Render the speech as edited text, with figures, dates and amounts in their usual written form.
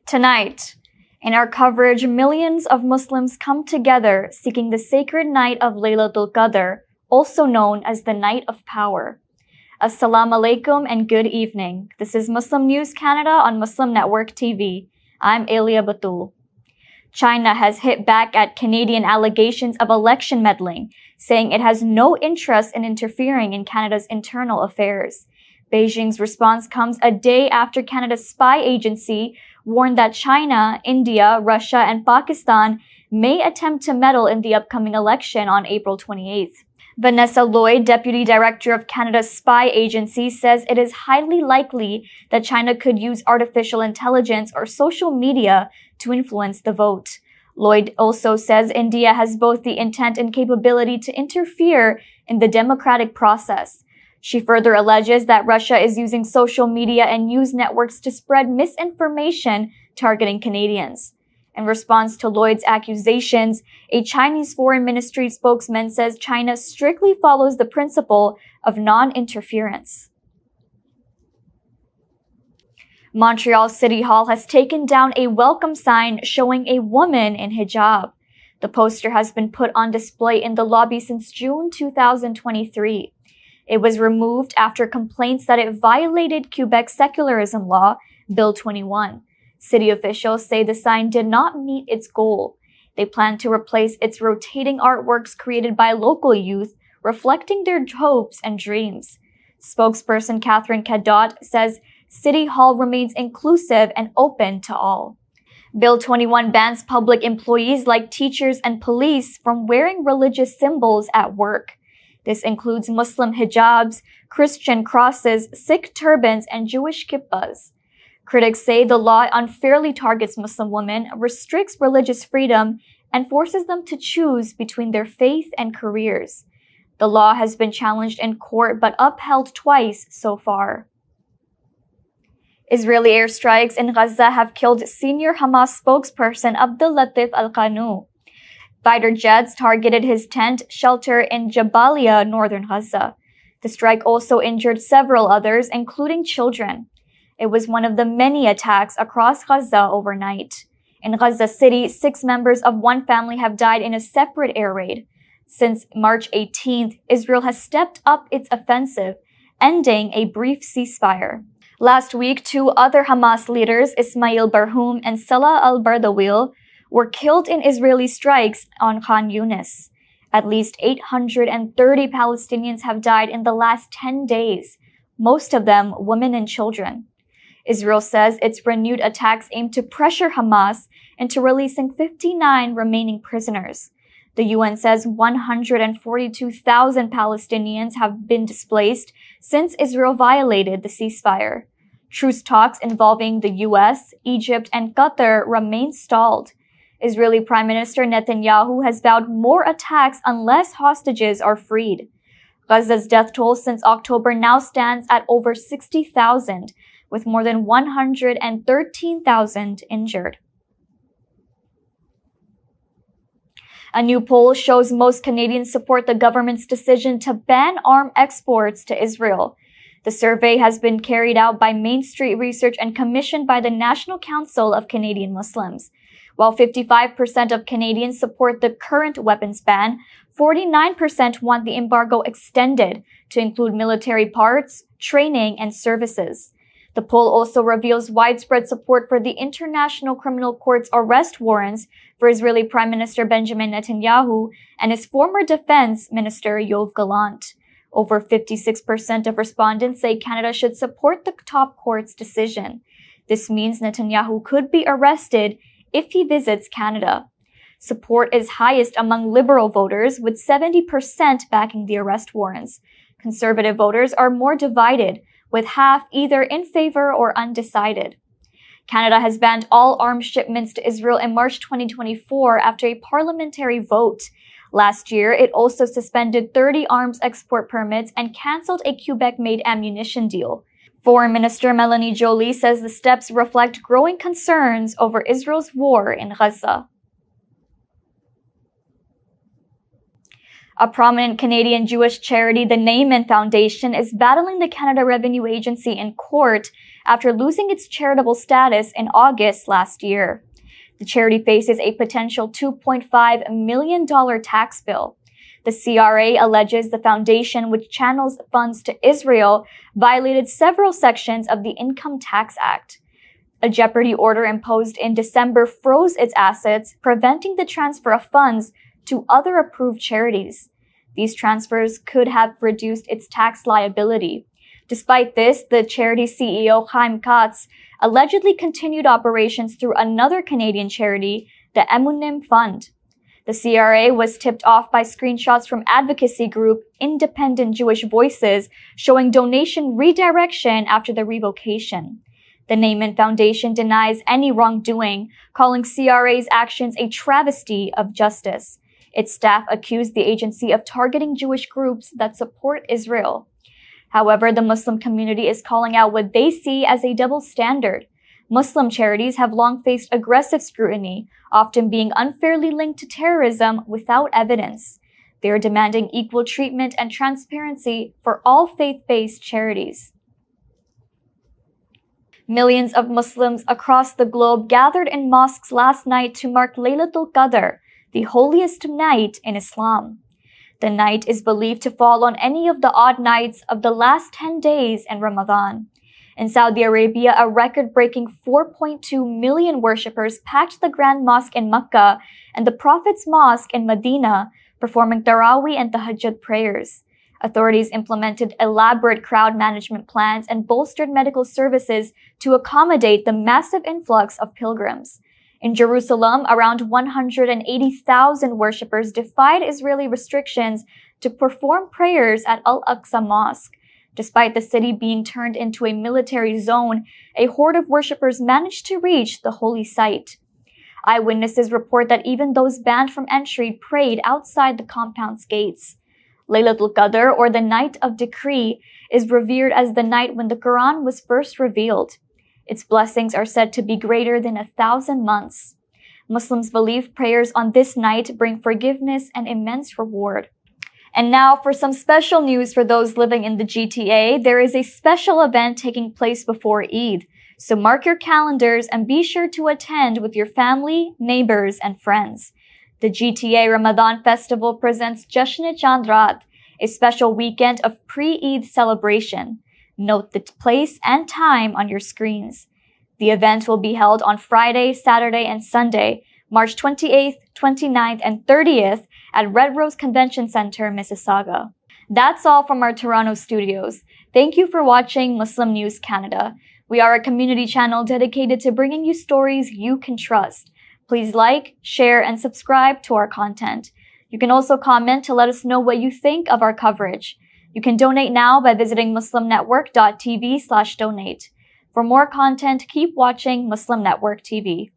Tonight, in our coverage, millions of Muslims come together seeking the sacred night of Laylatul Qadr, also known as the Night of Power. Assalamu alaikum and good evening. This is Muslim News Canada on Muslim Network TV. I'm Elia Batul. China has hit back at Canadian allegations of election meddling, saying it has no interest in interfering in Canada's internal affairs. Beijing's response comes a day after Canada's spy agency warned that China, India, Russia, and Pakistan may attempt to meddle in the upcoming election on April 28th. Vanessa Lloyd, Deputy Director of Canada's spy agency, says it is highly likely that China could use artificial intelligence or social media to influence the vote. Lloyd also says India has both the intent and capability to interfere in the democratic process. She further alleges that Russia is using social media and news networks to spread misinformation targeting Canadians. In response to Lloyd's accusations, a Chinese Foreign Ministry spokesman says China strictly follows the principle of non-interference. Montreal City Hall has taken down a welcome sign showing a woman in hijab. The poster has been put on display in the lobby since June 2023. It was removed after complaints that it violated Quebec's secularism law, Bill 21. City officials say the sign did not meet its goal. They plan to replace its rotating artworks created by local youth, reflecting their hopes and dreams. Spokesperson Catherine Cadot says City Hall remains inclusive and open to all. Bill 21 bans public employees like teachers and police from wearing religious symbols at work. This includes Muslim hijabs, Christian crosses, Sikh turbans, and Jewish kippahs. Critics say the law unfairly targets Muslim women, restricts religious freedom, and forces them to choose between their faith and careers. The law has been challenged in court but upheld twice so far. Israeli airstrikes in Gaza have killed senior Hamas spokesperson Abdel Latif al-Qanu. Fighter jets targeted his tent shelter in Jabalia, northern Gaza. The strike also injured several others, including children. It was one of the many attacks across Gaza overnight. In Gaza City, 6 members of one family have died in a separate air raid. Since March 18th, Israel has stepped up its offensive, ending a brief ceasefire. Last week, 2 other Hamas leaders, Ismail Barhoum and Salah al-Bardawil, were killed in Israeli strikes on Khan Yunis. At least 830 Palestinians have died in the last 10 days, most of them women and children. Israel says its renewed attacks aim to pressure Hamas into releasing 59 remaining prisoners. The UN says 142,000 Palestinians have been displaced since Israel violated the ceasefire. Truce talks involving the US, Egypt, and Qatar remain stalled. Israeli Prime Minister Netanyahu has vowed more attacks unless hostages are freed. Gaza's death toll since October now stands at over 60,000, with more than 113,000 injured. A new poll shows most Canadians support the government's decision to ban arms exports to Israel. The survey has been carried out by Main Street Research and commissioned by the National Council of Canadian Muslims. While 55% of Canadians support the current weapons ban, 49% want the embargo extended to include military parts, training, and services. The poll also reveals widespread support for the International Criminal Court's arrest warrants for Israeli Prime Minister Benjamin Netanyahu and his former Defense Minister Yoav Gallant. Over 56% of respondents say Canada should support the top court's decision. This means Netanyahu could be arrested if he visits Canada. Support is highest among Liberal voters, with 70% backing the arrest warrants. Conservative voters are more divided, with half either in favor or undecided. Canada has banned all arms shipments to Israel in March 2024 after a parliamentary vote. Last year, it also suspended 30 arms export permits and canceled a Quebec-made ammunition deal. Foreign Minister Melanie Joly says the steps reflect growing concerns over Israel's war in Gaza. A prominent Canadian Jewish charity, the Naaman Foundation, is battling the Canada Revenue Agency in court after losing its charitable status in August last year. The charity faces a potential $2.5 million tax bill. The CRA alleges the foundation, which channels funds to Israel, violated several sections of the Income Tax Act. A jeopardy order imposed in December froze its assets, preventing the transfer of funds to other approved charities. These transfers could have reduced its tax liability. Despite this, the charity CEO Chaim Katz allegedly continued operations through another Canadian charity, the Emunim Fund. The CRA was tipped off by screenshots from advocacy group Independent Jewish Voices showing donation redirection after the revocation. The Naaman Foundation denies any wrongdoing, calling CRA's actions a travesty of justice. Its staff accused the agency of targeting Jewish groups that support Israel. However, the Muslim community is calling out what they see as a double standard. Muslim charities have long faced aggressive scrutiny, often being unfairly linked to terrorism without evidence. They are demanding equal treatment and transparency for all faith-based charities. Millions of Muslims across the globe gathered in mosques last night to mark Laylatul Qadr, the holiest night in Islam. The night is believed to fall on any of the odd nights of the last 10 days in Ramadan. In Saudi Arabia, a record-breaking 4.2 million worshippers packed the Grand Mosque in Makkah and the Prophet's Mosque in Medina, performing Taraweeh and Tahajjud prayers. Authorities implemented elaborate crowd management plans and bolstered medical services to accommodate the massive influx of pilgrims. In Jerusalem, around 180,000 worshippers defied Israeli restrictions to perform prayers at Al Aqsa Mosque. Despite the city being turned into a military zone, a horde of worshippers managed to reach the holy site. Eyewitnesses report that even those banned from entry prayed outside the compound's gates. Laylatul Qadr, or the Night of Decree, is revered as the night when the Quran was first revealed. Its blessings are said to be greater than 1,000 months. Muslims believe prayers on this night bring forgiveness and immense reward. And now for some special news for those living in the GTA, there is a special event taking place before Eid. So mark your calendars and be sure to attend with your family, neighbors, and friends. The GTA Ramadan Festival presents Jashan-e Chandrat, a special weekend of pre-Eid celebration. Note the place and time on your screens. The event will be held on Friday, Saturday, and Sunday, March 28th, 29th, and 30th at Red Rose Convention Center, Mississauga. That's all from our Toronto studios. Thank you for watching Muslim News Canada. We are a community channel dedicated to bringing you stories you can trust. Please like, share, and subscribe to our content. You can also comment to let us know what you think of our coverage. You can donate now by visiting muslimnetwork.tv/donate. For more content, keep watching Muslim Network TV.